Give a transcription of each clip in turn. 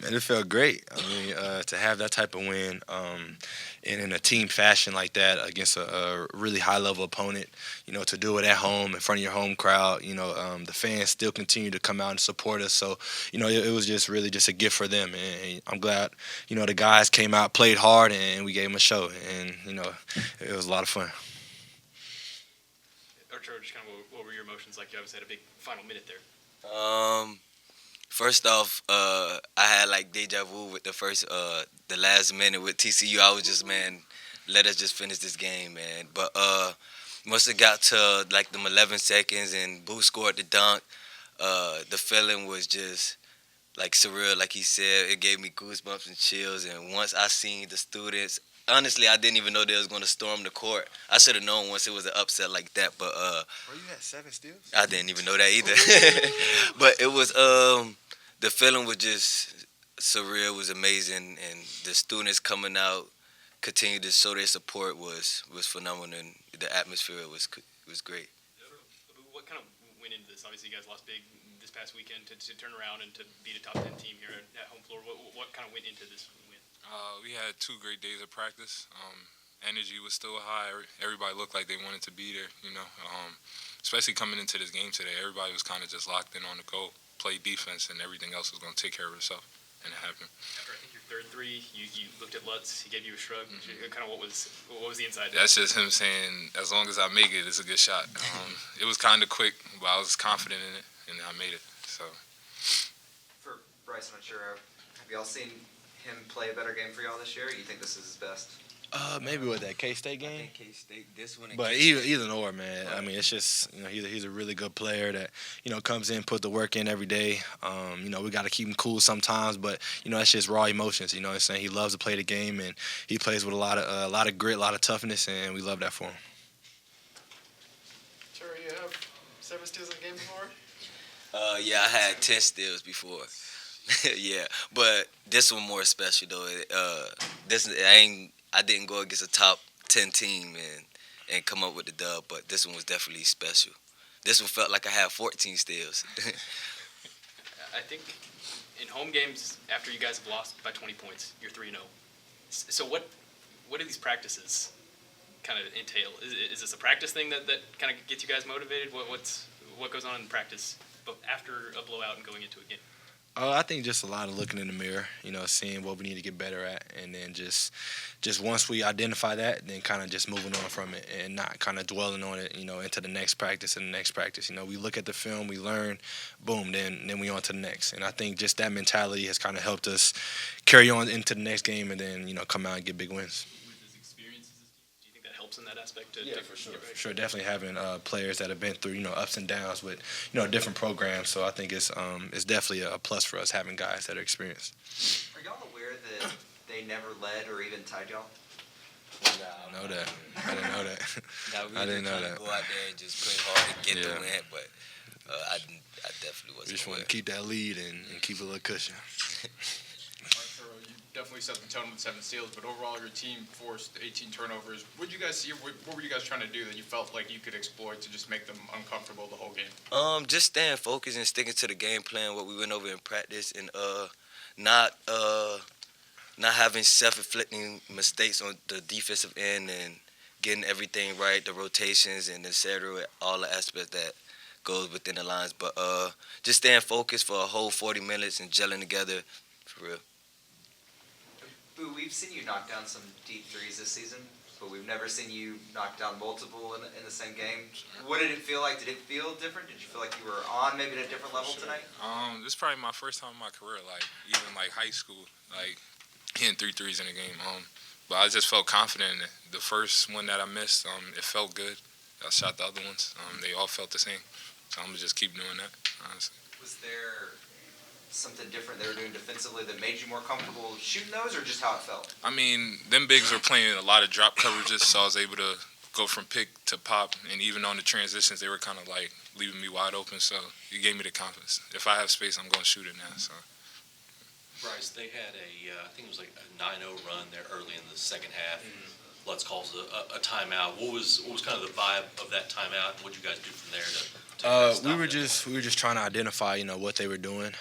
And it felt great. I mean, to have that type of win, and in a team fashion like that against a really high level opponent, to do it at home in front of your home crowd, the fans still continue to come out and support us. So, it was just really just a gift for them. And I'm glad, the guys came out, played hard, and we gave them a show. And, it was a lot of fun. Arturo, just kind of what were your emotions like? You obviously had a big final minute there. Um, First off, I had like deja vu with the last minute with TCU. I was just, man, let us just finish this game, man. But once it got to like them 11 seconds and Boo scored the dunk, the feeling was just like surreal. Like he said, it gave me goosebumps and chills. And once I seen the students, honestly, I didn't even know they was going to storm the court. I should have known once it was an upset like that. But Bro, you had 7 steals? I didn't even know that either. But it was the feeling was just surreal. It was amazing, and the students coming out, continue to show their support was phenomenal. And the atmosphere was great. What kind of went into this? Obviously, you guys lost big this past weekend to turn around and to beat a top 10 team here at home floor. What kind of went into this win? We had 2 great days of practice. Energy was still high. Everybody looked like they wanted to be there, especially coming into this game today. Everybody was kind of just locked in on the goal, play defense, and everything else was going to take care of itself, and it happened. After I think your third three, you looked at Lutz. He gave you a shrug. Mm-hmm. Kind of what was the inside? That's just him saying, as long as I make it, it's a good shot. It was kind of quick, but I was confident in it, and I made it. So. For Bryce and Arturo, have y'all seen him play a better game for y'all this year? Or you think this is his best? Maybe with that K-State game. I think K-State, this one. But either or, man. I mean, it's just he's a really good player that comes in, put the work in every day. We got to keep him cool sometimes, but it's just raw emotions. You know what I'm saying? He loves to play the game, and he plays with a lot of grit, a lot of toughness, and we love that for him. Sure, you have 7 steals in a game before? Yeah, I had 10 steals before. Yeah, but this one more special though. I didn't go against a top 10 team and come up with the dub, but this one was definitely special. This one felt like I had 14 steals. I think in home games, after you guys have lost by 20 points, you're 3-0. So what do these practices kind of entail? Is this a practice thing that kind of gets you guys motivated? What goes on in practice after a blowout and going into a game? I think just a lot of looking in the mirror, seeing what we need to get better at, and then just once we identify that, then kind of just moving on from it and not kind of dwelling on it, into the next practice and the next practice. We look at the film, we learn, boom, then we on to the next. And I think just that mentality has kind of helped us carry on into the next game and then, come out and get big wins. Do you think that helps in that aspect? Yeah, for sure. For sure, definitely having players that have been through ups and downs with different programs. So I think it's definitely a plus for us having guys that are experienced. Are y'all aware that they never led or even tied y'all? I didn't know that. I didn't know that. Go out there and just play hard and get the win, but I definitely wasn't. We just want to keep that lead and keep a little cushion. Arturo, you definitely set the tone with 7 steals, but overall your team forced 18 turnovers. What did you guys see? What were you guys trying to do that you felt like you could exploit to just make them uncomfortable the whole game? Just staying focused and sticking to the game plan, what we went over in practice, and not having self-inflicting mistakes on the defensive end and getting everything right, the rotations and etc., all the aspects that goes within the lines. But just staying focused for a whole 40 minutes and gelling together, for real. Boo, we've seen you knock down some deep threes this season, but we've never seen you knock down multiple in the same game. What did it feel like? Did it feel different? Did you feel like you were on maybe at a different level tonight? This is probably my first time in my career, even high school, hitting 3 threes in a game. But I just felt confident in it. The first one that I missed, it felt good. I shot the other ones. They all felt the same. So I'm going to just keep doing that, honestly. Was there something different they were doing defensively that made you more comfortable shooting those, or just how it felt? I mean, them bigs were playing a lot of drop coverages, so I was able to go from pick to pop, and even on the transitions, they were kind of leaving me wide open, so it gave me the confidence. If I have space, I'm going to shoot it now. So. Bryce, they had I think it was like a 9-0 run there early in the second half. Lutz calls a timeout. What was kind of the vibe of that timeout, and what did you guys do from there to stop We were that? just trying to identify, what they were doing.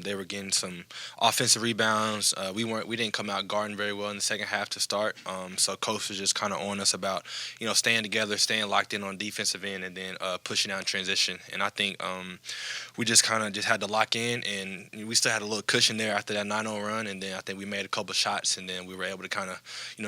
They were getting some offensive rebounds. We didn't come out guarding very well in the second half to start. So coach was just kind of on us about, staying together, staying locked in on defensive end, and then pushing out in transition. And I think we just kind of just had to lock in, and we still had a little cushion there after that 9-0 run. And then I think we made a couple shots, and then we were able to kind of,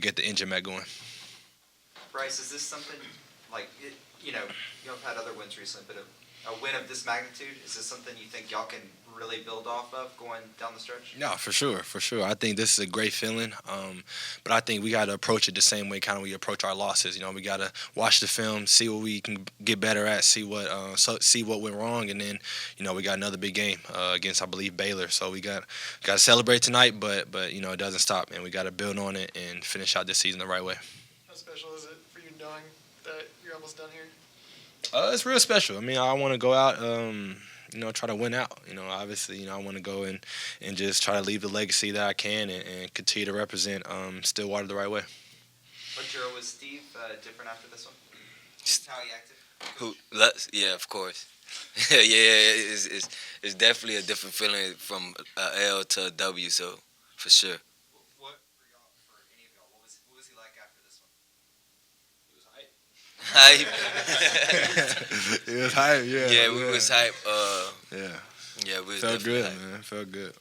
get the engine back going. Bryce, is this something like you have had other wins recently, but a win of this magnitude, is this something you think y'all can really build off of going down the stretch? Yeah, for sure. I think this is a great feeling, but I think we got to approach it the same way kind of we approach our losses. We got to watch the film, see what we can get better at, see what went wrong, and then we got another big game against, I believe, Baylor. So we got to celebrate tonight, but it doesn't stop, and we got to build on it and finish out this season the right way. How special is it for you knowing that you're almost done here? It's real special. I mean, I want to go out, try to win out. Obviously, I want to go and just try to leave the legacy that I can and continue to represent Stillwater the right way. Arturo, was Steve different after this one? How he acted? Who? Lutz? Yeah, of course. It's definitely a different feeling from a L to a W. So for sure. What for y'all? For any of y'all, what was he like after this one? Hype. It was hype, yeah. Yeah, we was hype. Yeah, we was felt definitely good, hype. man. Felt good.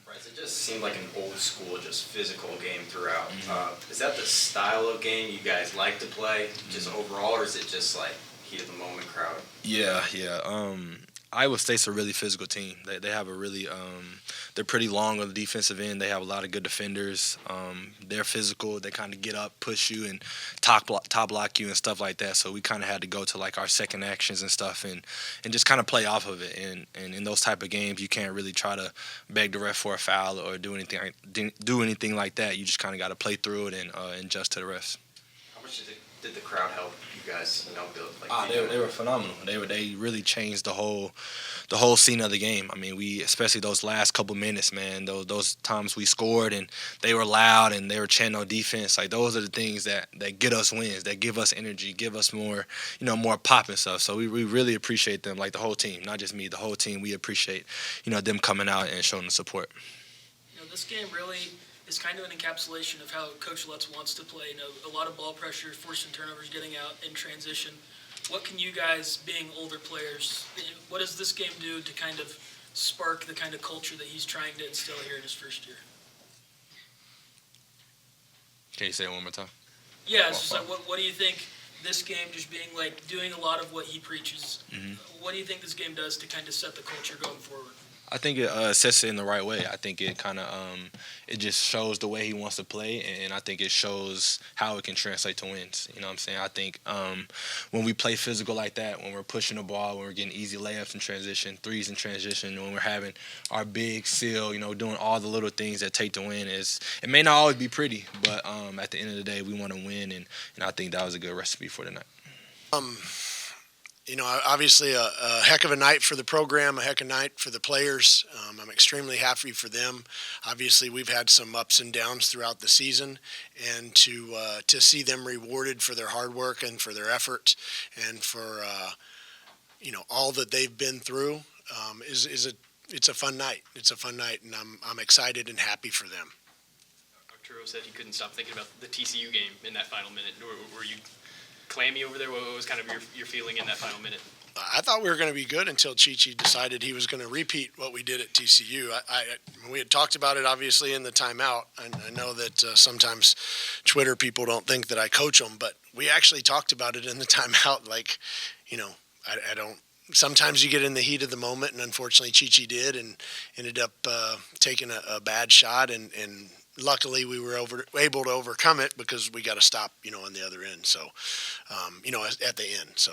Bryce, it just seemed like an old school, just physical game throughout. Is that the style of game you guys like to play, just overall, or is it just like heat of the moment crowd? Yeah. Iowa State's a really physical team. They have a really they're pretty long on the defensive end. They have a lot of good defenders. They're physical. They kind of get up, push you, and top block you and stuff like that. So we kind of had to go to like our second actions and stuff and just kind of play off of it. And in those type of games, you can't really try to beg the ref for a foul or do anything like that. You just kind of got to play through it and adjust to the refs. How much did the crowd help you guys build? They were phenomenal. They really changed the whole scene of the game. I mean, we especially those last couple minutes, man. Those times we scored and they were loud and they were chanting on defense. Like those are the things that get us wins, that give us energy, give us more pop and stuff. So we really appreciate them, like the whole team, not just me, the whole team. We appreciate them coming out and showing the support. This game really is kind of an encapsulation of how Coach Lutz wants to play. A lot of ball pressure, forcing turnovers, getting out in transition. What can you guys, being older players, what does this game do to kind of spark the kind of culture that he's trying to instill here in his first year? Can you say it one more time? Yeah, it's just like, what do you think this game, just being like doing a lot of what he preaches, what do you think this game does to kind of set the culture going forward? I think it sets it in the right way. I think it kind of it just shows the way he wants to play, and I think it shows how it can translate to wins. You know what I'm saying? I think when we play physical like that, when we're pushing the ball, when we're getting easy layups in transition, threes in transition, when we're having our big seal, doing all the little things that take the win, it may not always be pretty, but at the end of the day, we want to win, and I think that was a good recipe for tonight. Obviously a heck of a night for the program, a heck of a night for the players. I'm extremely happy for them. Obviously, we've had some ups and downs throughout the season, and to see them rewarded for their hard work and for their effort and for all that they've been through it's a fun night. It's a fun night, and I'm excited and happy for them. Arturo said he couldn't stop thinking about the TCU game in that final minute. Were you clammy over there? What was kind of your feeling in that final minute? I thought we were going to be good until Chi-Chi decided he was going to repeat what we did at TCU. We had talked about it, obviously, in the timeout. I know that sometimes Twitter people don't think that I coach them, but we actually talked about it in the timeout. I don't. Sometimes you get in the heat of the moment, and unfortunately Chi-Chi did and ended up taking a bad shot, and luckily we were able to overcome it because we got to stop, on the other end. So, at the end. So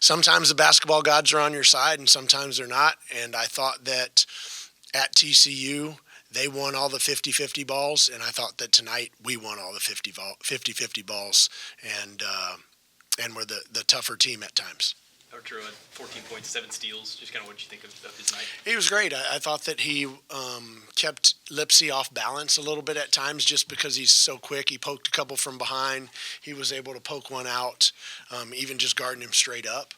sometimes the basketball gods are on your side and sometimes they're not. And I thought that at TCU, they won all the 50-50 balls. And I thought that tonight we won all the 50-50 balls and were the tougher team at times. Arturo had 14 points, 7 steals. Just kind of what did you think of his night? He was great. I thought that he kept Lipsy off balance a little bit at times just because he's so quick. He poked a couple from behind. He was able to poke one out, even just guarding him straight up.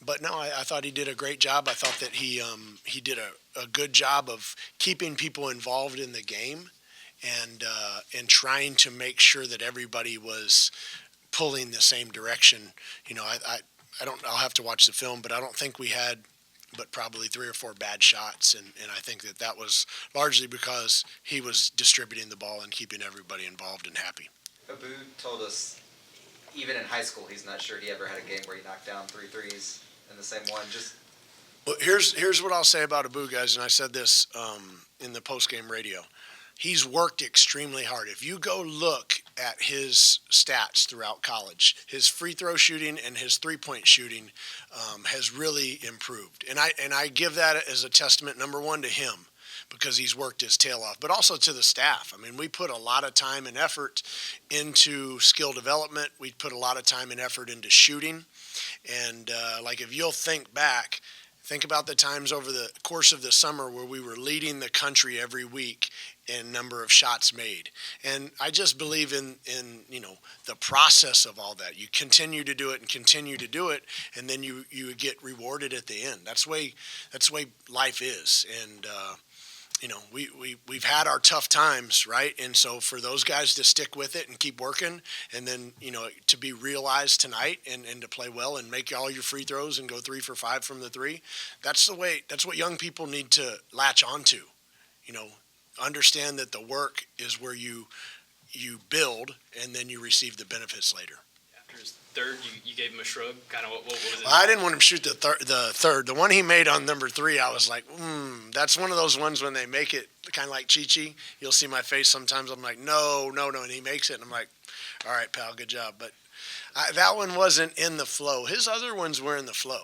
But no, I thought he did a great job. I thought that he did a good job of keeping people involved in the game and trying to make sure that everybody was pulling the same direction. I don't. I'll have to watch the film, but I don't think we had but probably 3 or 4 bad shots, and I think that was largely because he was distributing the ball and keeping everybody involved and happy. Abou told us, even in high school, he's not sure he ever had a game where he knocked down 3 threes in the same one. Well, here's what I'll say about Abou, guys, and I said this in the postgame radio. He's worked extremely hard. If you go look at his stats throughout college, his free throw shooting and his three-point shooting has really improved. And I give that as a testament, number one, to him, because he's worked his tail off, but also to the staff. I mean, we put a lot of time and effort into skill development. We put a lot of time and effort into shooting. And if you'll think about the times over the course of the summer where we were leading the country every week in number of shots made. And I just believe in the process of all that. You continue to do it and continue to do it, and then you get rewarded at the end. That's the way life is. And we've had our tough times, right? And so for those guys to stick with it and keep working, and then to be realized tonight and to play well and make all your free throws and go 3 for 5 from the three, that's what young people need to latch onto. Understand that the work is where you build, and then you receive the benefits later. After his third, you gave him a shrug. Kind of what was it? Well, I didn't want him to shoot the third. The one he made on number 3, I was like, that's one of those ones when they make it kind of like Chi-Chi. You'll see my face sometimes. I'm like, no, and he makes it, and I'm like, all right, pal, good job. But that one wasn't in the flow. His other ones were in the flow.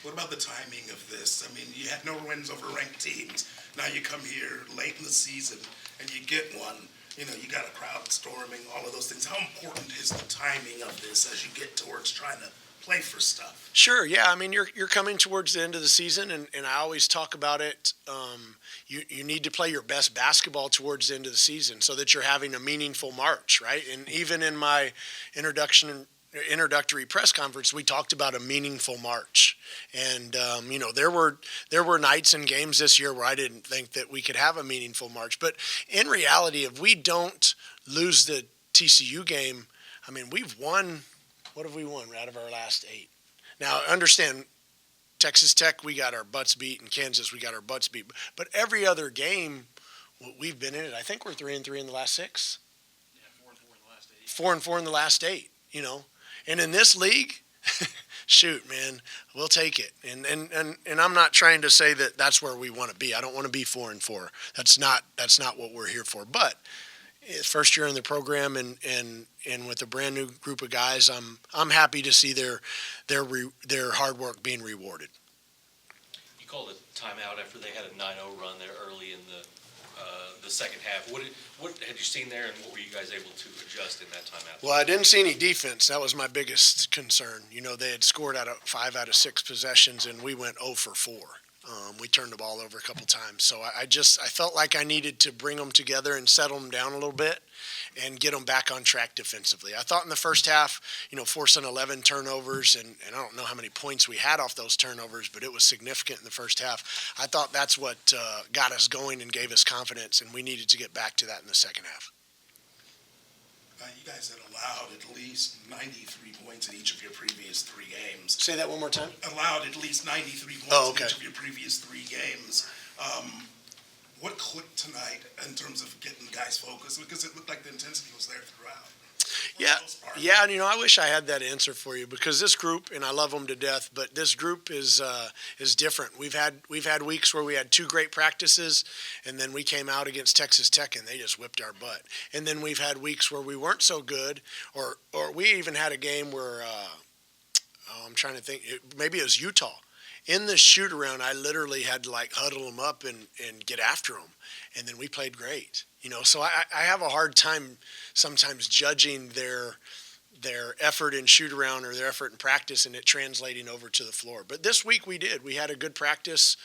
What about the timing of this? I mean, you had no wins over ranked teams. Now you come here late in the season and you get one. You got a crowd storming, all of those things. How important is the timing of this as you get towards trying to play for stuff? Sure, yeah. I mean, you're coming towards the end of the season, and I always talk about it. You need to play your best basketball towards the end of the season so that you're having a meaningful March, right? And even in my introductory press conference, we talked about a meaningful March. And, there were nights and games this year where I didn't think that we could have a meaningful March. But in reality, if we don't lose the TCU game, I mean, we've won, what have we won out of our last 8? Now, understand, Texas Tech, we got our butts beat, and Kansas, we got our butts beat. But every other game we've been in it, I think we're 3-3 in the last 6. Yeah, 4-4 in the last 8. 4-4 in the last 8, And in this league, shoot, man, we'll take it. And I'm not trying to say that that's where we want to be. I don't want to be 4-4. That's not what we're here for. But first year in the program and with a brand new group of guys, I'm happy to see their hard work being rewarded. You called a timeout after they had a 9-0 run there early in the second half. What had you seen there, and what were you guys able to adjust in that timeout? Well, I didn't see any defense. That was my biggest concern. They had scored 5 out of 6 possessions, and we went 0 for 4. We turned the ball over a couple times. So I felt like I needed to bring them together and settle them down a little bit and get them back on track defensively. I thought in the first half, forcing 11 turnovers, and I don't know how many points we had off those turnovers, but it was significant in the first half. I thought that's what got us going and gave us confidence, and we needed to get back to that in the second half. You guys had allowed at least 93 points in each of your previous 3 games. Say that one more time. Allowed at least 93 points in each of your previous 3 games. What clicked tonight in terms of getting guys focused? Because it looked like the intensity was there throughout. Yeah, and I wish I had that answer for you, because this group, and I love them to death, but this group is different. We've had weeks where we had 2 great practices, and then we came out against Texas Tech and they just whipped our butt. And then we've had weeks where we weren't so good, or we even had a game where I'm trying to think, maybe it was Utah. In the shoot around, I literally had to huddle them up and get after them, and then we played great. So I have a hard time sometimes judging their effort in shoot around or their effort in practice and it translating over to the floor. But this week we did. We had a good practice.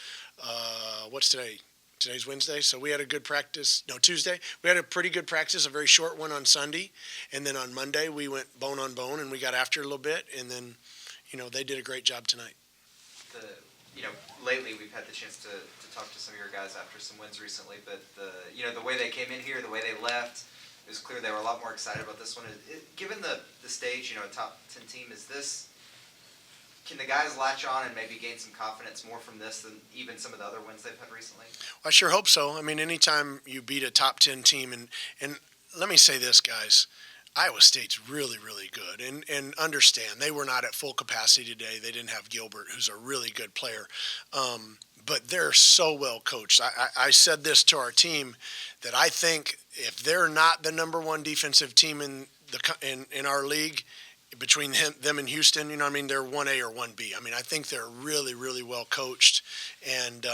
What's today? Today's Wednesday, so we had a good practice. No, Tuesday. We had a pretty good practice, a very short one on Sunday. And then on Monday, we went bone on bone and we got after it a little bit. And then, they did a great job tonight. Lately we've had the chance to talk to some of your guys after some wins recently, but the way they came in here, the way they left, it was clear they were a lot more excited about this one. Given the stage, a top 10 team, can the guys latch on and maybe gain some confidence more from this than even some of the other wins they've had recently? I sure hope so. I mean, anytime you beat a top 10 team, and let me say this, guys, Iowa State's really, really good. And understand, they were not at full capacity today. They didn't have Gilbert, who's a really good player. But they're so well coached. I said this to our team that I think if they're not the number one defensive team in our league, between them and Houston, they're 1A or 1B. I think they're really, really well coached, and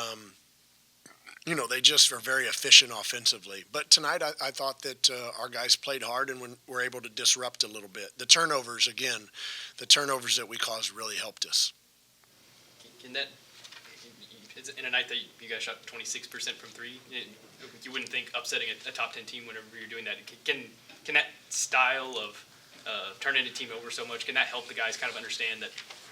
they just are very efficient offensively. But tonight, I thought that our guys played hard and were able to disrupt a little bit. The turnovers that we caused really helped us. In a night that you guys shot 26% from three, you wouldn't think upsetting a top 10 team whenever you're doing that. Can that style of turning a team over so much, can that help the guys kind of understand that,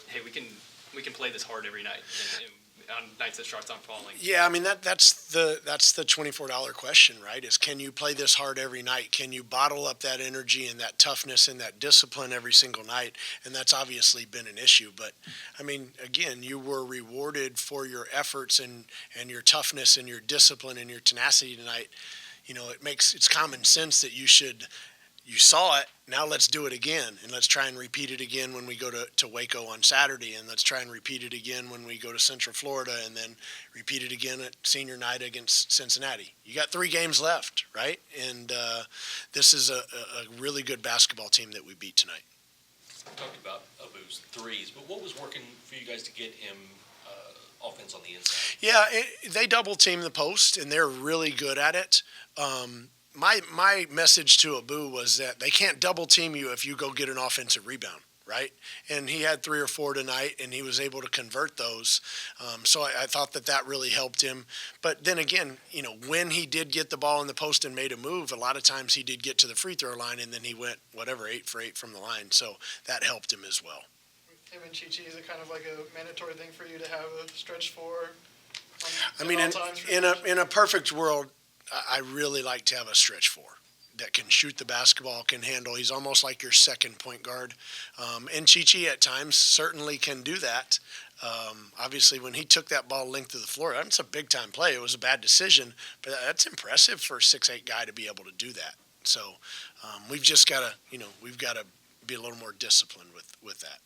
hey, we can play this hard every night and on nights that shots aren't falling? Yeah, that's the $24 question, right? Is can you play this hard every night? Can you bottle up that energy and that toughness and that discipline every single night? And that's obviously been an issue. But again, you were rewarded for your efforts and your toughness and your discipline and your tenacity tonight. It's common sense that you saw it, now let's do it again, and let's try and repeat it again when we go to Waco on Saturday, and let's try and repeat it again when we go to Central Florida, and then repeat it again at senior night against Cincinnati. You got 3 games left, right? And this is a really good basketball team that we beat tonight. We talked about Abou's threes, but what was working for you guys to get him offense on the inside? Yeah, they double team the post, and they're really good at it. My message to Abou was that they can't double team you if you go get an offensive rebound, right? And he had 3 or 4 tonight, and he was able to convert those. So I thought that really helped him. But then again, when he did get the ball in the post and made a move, a lot of times he did get to the free throw line, and then he went 8 for 8 from the line. So that helped him as well. Him and Chi-Chi, is it kind of like a mandatory thing for you to have a stretch 4? In a perfect world, I really like to have a stretch 4 that can shoot the basketball, can handle. He's almost like your second point guard. And Chi-Chi at times certainly can do that. Obviously, when he took that ball length of the floor, that's a big-time play. It was a bad decision, but that's impressive for a 6'8" guy to be able to do that. So we've just got to, be a little more disciplined with that.